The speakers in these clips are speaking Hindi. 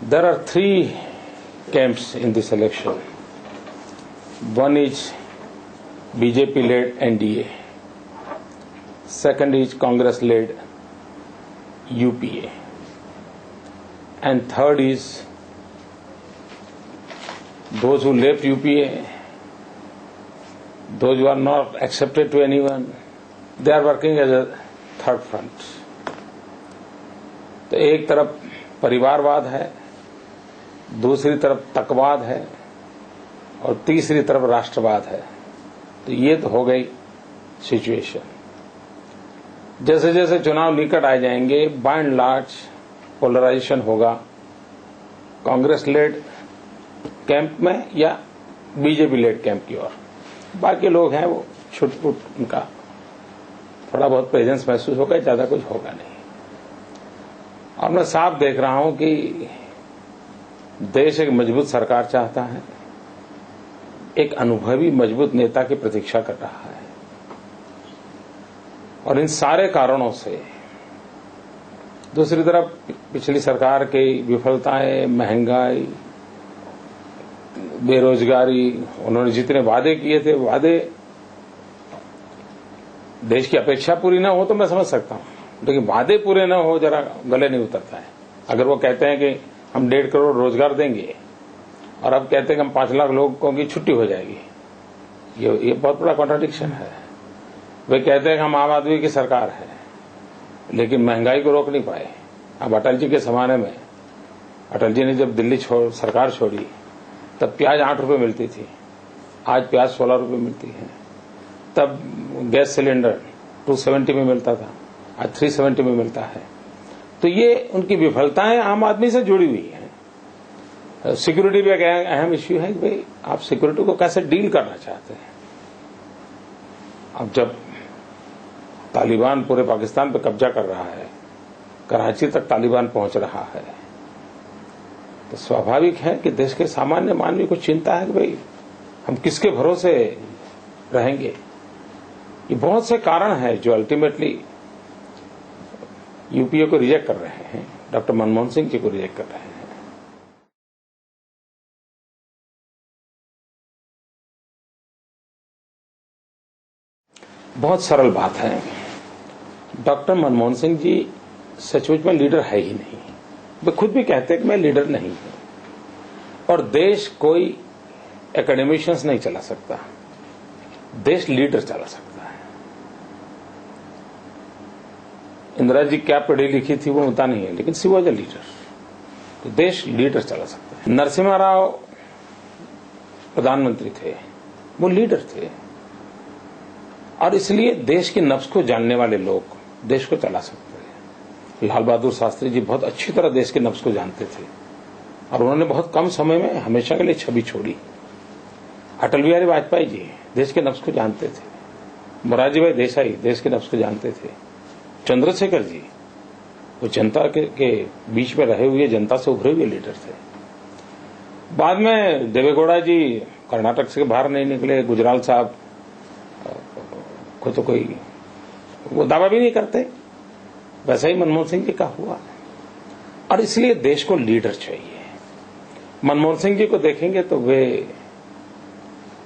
There are three camps in this election. One is BJP-led NDA. Second is Congress-led UPA. And third is those who left UPA, those who are not accepted to anyone, they are working as a third front. तो एक तरफ परिवारवाद है, दूसरी तरफ तकवाद है और तीसरी तरफ राष्ट्रवाद है. तो ये तो हो गई सिचुएशन. जैसे जैसे चुनाव निकट आ जाएंगे बाय एंड लार्ज पोलराइजेशन होगा कांग्रेस लेड कैंप में या बीजेपी लेड कैंप की ओर. बाकी लोग हैं वो छुटपुट उनका थोड़ा बहुत प्रेजेंस महसूस होगा, ज्यादा कुछ होगा नहीं. और मैं साफ देख रहा हूं कि देश एक मजबूत सरकार चाहता है, एक अनुभवी मजबूत नेता की प्रतीक्षा कर रहा है. और इन सारे कारणों से दूसरी तरफ पिछली सरकार की विफलताएं, महंगाई, बेरोजगारी, उन्होंने जितने वादे किए थे वादे देश की अपेक्षा पूरी न हो तो मैं समझ सकता हूं, लेकिन वादे पूरे न हो जरा गले नहीं उतरता है. अगर वो कहते हैं कि हम 1.5 करोड़ रोजगार देंगे और अब कहते हैं कि हम 5 लाख लोगों की छुट्टी हो जाएगी, ये बहुत बड़ा कॉन्ट्राडिक्शन है. वे कहते हैं कि हम आम आदमी की सरकार है लेकिन महंगाई को रोक नहीं पाए. अब अटल जी के जमाने में अटल जी ने जब दिल्ली सरकार छोड़ी तब प्याज 8 रुपए मिलती थी, आज प्याज 16 रुपए मिलती है. तब गैस सिलेंडर 270 में मिलता था, आज 370 में मिलता है. तो ये उनकी विफलताएं आम आदमी से जुड़ी हुई हैं. सिक्योरिटी भी एक अहम इश्यू है कि भाई आप सिक्योरिटी को कैसे डील करना चाहते हैं. अब जब तालिबान पूरे पाकिस्तान पर कब्जा कर रहा है, कराची तक तालिबान पहुंच रहा है, तो स्वाभाविक है कि देश के सामान्य मानवी को चिंता है कि भाई हम किसके भरोसे रहेंगे. ये बहुत से कारण हैं जो अल्टीमेटली यूपीए को रिजेक्ट कर रहे हैं, डॉक्टर मनमोहन सिंह जी को रिजेक्ट कर रहे हैं. बहुत सरल बात है, डॉक्टर मनमोहन सिंह जी सचमुच में लीडर है ही नहीं. वे खुद भी कहते हैं कि मैं लीडर नहीं हूं. और देश कोई एकेडमिशियंस नहीं चला सकता, देश लीडर चला सकता है. इंदिरा जी क्या पढ़ी लिखी थी वो पता नहीं है, लेकिन शी वॉज अ लीडर. तो देश लीडर चला सकता है. नरसिम्हा राव प्रधानमंत्री थे, वो लीडर थे. और इसलिए देश की नब्ज को जानने वाले लोग देश को चला सकते हैं. लाल बहादुर शास्त्री जी बहुत अच्छी तरह देश के नब्ज को जानते थे और उन्होंने बहुत कम समय में हमेशा के लिए छवि छोड़ी. अटल बिहारी वाजपेयी जी देश के नब्ज को जानते थे. मोरारजी भाई देसाई देश के नब्ज को जानते थे. चंद्रशेखर जी वो जनता के बीच में रहे हुए जनता से उभरे हुए लीडर थे. बाद में देवेगौड़ा जी कर्नाटक से बाहर नहीं निकले. गुजराल साहब को तो कोई वो दावा भी नहीं करते. वैसा ही मनमोहन सिंह जी का हुआ. और इसलिए देश को लीडर चाहिए. मनमोहन सिंह जी को देखेंगे तो वे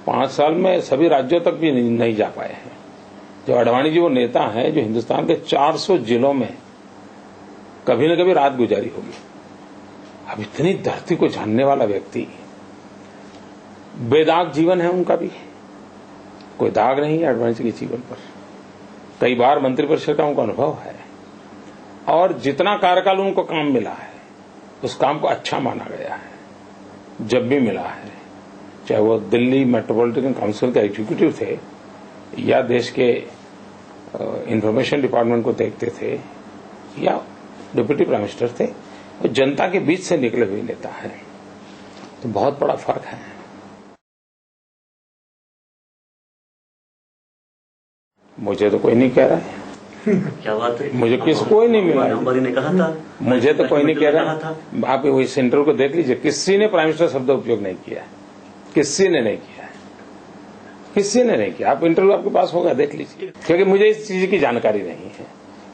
5 साल में सभी राज्यों तक भी नहीं जा पाए हैं. जो अडवाणी जी वो नेता हैं जो हिंदुस्तान के 400 जिलों में कभी न कभी रात गुजारी होगी. अब इतनी धरती को जानने वाला व्यक्ति, बेदाग जीवन है उनका भी, कोई दाग नहीं है अडवाणी जी के जीवन पर. कई बार मंत्रिपरिषद का उनका अनुभव है और जितना कार्यकाल उनको काम मिला है उस काम को अच्छा माना गया है. जब भी मिला है, चाहे वो दिल्ली मेट्रोपॉलिटन काउंसिल के एग्जीक्यूटिव थे या देश के इंफॉर्मेशन डिपार्टमेंट को देखते थे या डिप्टी प्राइम मिनिस्टर थे, वो जनता के बीच से निकले हुए नेता हैं. तो बहुत बड़ा फर्क है. मुझे तो कोई नहीं कह रहा है. क्या बात है? मुझे कोई नहीं मिला. अंबानी ने कहा था. मुझे तो कोई नहीं कह रहा. आप इस इंटरव्यू को देख लीजिए, किसी ने प्राइम मिनिस्टर शब्द उपयोग नहीं किया. किसी ने नहीं किया. किसी ने नहीं किया. आप इंटरव्यू आपके पास होगा, देख लीजिए. क्योंकि मुझे इस चीज की जानकारी नहीं है.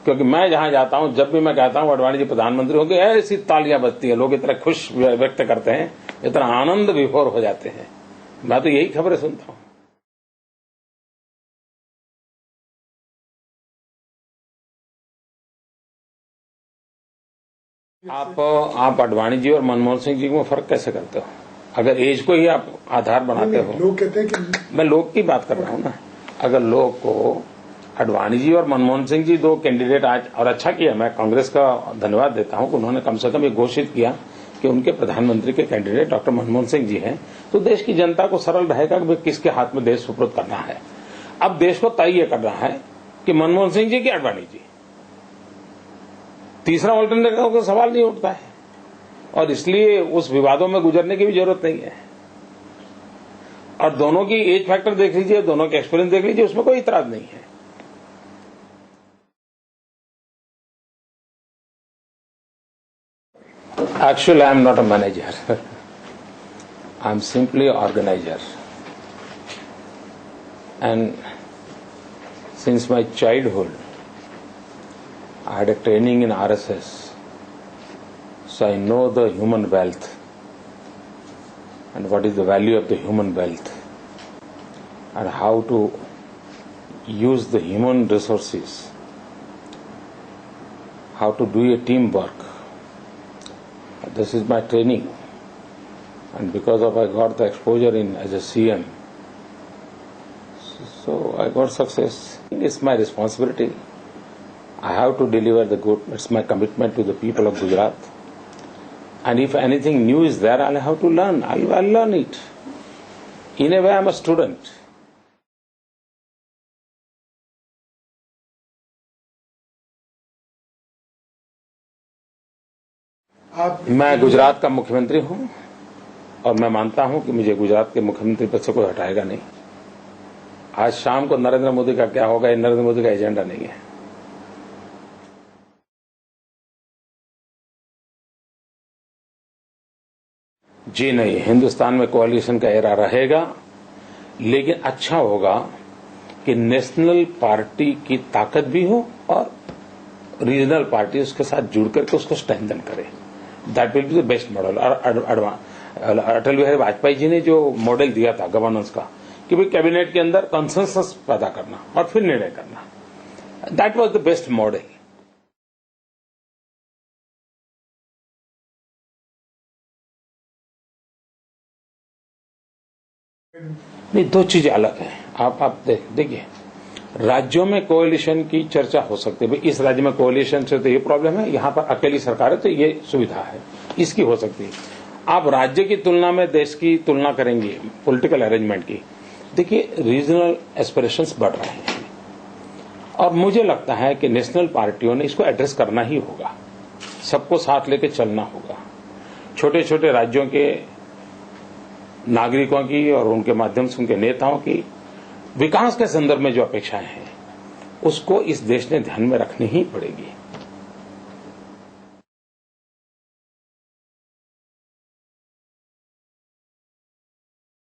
क्योंकि मैं जहां जाता हूं, जब भी मैं कहता हूं आडवाणी जी प्रधानमंत्री होंगे, ऐसी तालियां बजती हैं, लोग इतना खुश व्यक्त करते हैं, इतना आनंद विभोर हो जाते हैं। मैं तो यही खबरें सुनता हूं। आप आडवाणी जी और मनमोहन सिंह जी में फर्क कैसे करते हो? अगर एज को ही आप आधार बनाते हो। लोग कहते हैं कि मैं लोग की बात कर रहा हूं ना। अगर लोग को आडवाणी जी और मनमोहन सिंह जी दो कैंडिडेट आज, और अच्छा किया, मैं कांग्रेस का धन्यवाद देता हूं कि उन्होंने कम से कम ये घोषित किया कि उनके प्रधानमंत्री के कैंडिडेट डॉक्टर मनमोहन सिंह जी हैं, तो देश की जनता को सरल रहेगा कि किसके हाथ में देश सुपुर्द करना है। अब देश को तय कर रहा है कि मनमोहन सिंह जी की आडवाणी जी, तीसरा ऑल्टरनेटिव का सवाल नहीं उठता है, और इसलिए उस विवादों में गुजरने की भी जरूरत नहीं है। और दोनों की एज फैक्टर देख लीजिए, दोनों के एक्सपीरियंस देख लीजिए, उसमें कोई इतराज नहीं है। Actually, I am not a manager. I am simply an organizer. And since my childhood, I had a training in RSS, so I know the human wealth and what is the value of the human wealth and how to use the human resources, how to do a teamwork. This is my training, and because of I got the exposure in as a CM, so I got success. It's my responsibility. I have to deliver the good. It's my commitment to the people of Gujarat. And if anything new is there, I'll have to learn. I'll learn it. In a way, I'm a student. मैं गुजरात का मुख्यमंत्री हूं, और मैं मानता हूं कि मुझे गुजरात के मुख्यमंत्री पद से कोई हटाएगा नहीं। आज शाम को नरेंद्र मोदी का क्या होगा, ये नरेंद्र मोदी का एजेंडा नहीं है। जी नहीं, हिंदुस्तान में कोalition का एरा रहेगा, लेकिन अच्छा होगा कि नेशनल पार्टी की ताकत भी हो और रीजनल पार्टी उसके साथ जुड़ करके उसको स्ट्रेंथन करे। That will be the best model. Atal Bihari Vajpayee ji ने जो मॉडल दिया था गवर्नेंस का, कि भाई कैबिनेट के अंदर कंसेंसस पैदा करना और फिर निर्णय करना, that was the best model. नहीं, दो चीजें अलग हैं। आप देखिए, राज्यों में कोalition की चर्चा हो सकती है। भाई इस राज्य में कोalition से तो ये प्रॉब्लम है, यहां पर अकेली सरकार है तो ये सुविधा है, इसकी हो सकती है। आप राज्य की तुलना में देश की तुलना करेंगे पॉलिटिकल अरेंजमेंट की, देखिए रीजनल एस्पिरेशंस बढ़ रहे हैं, और मुझे लगता है कि नेशनल पार्टियों ने इसको एड्रेस करना ही होगा, सबको साथ लेके चलना होगा। छोटे छोटे राज्यों के नागरिकों की और उनके माध्यम से उनके नेताओं की विकास के संदर्भ में जो अपेक्षाएं हैं, उसको इस देश ने ध्यान में रखनी ही पड़ेगी।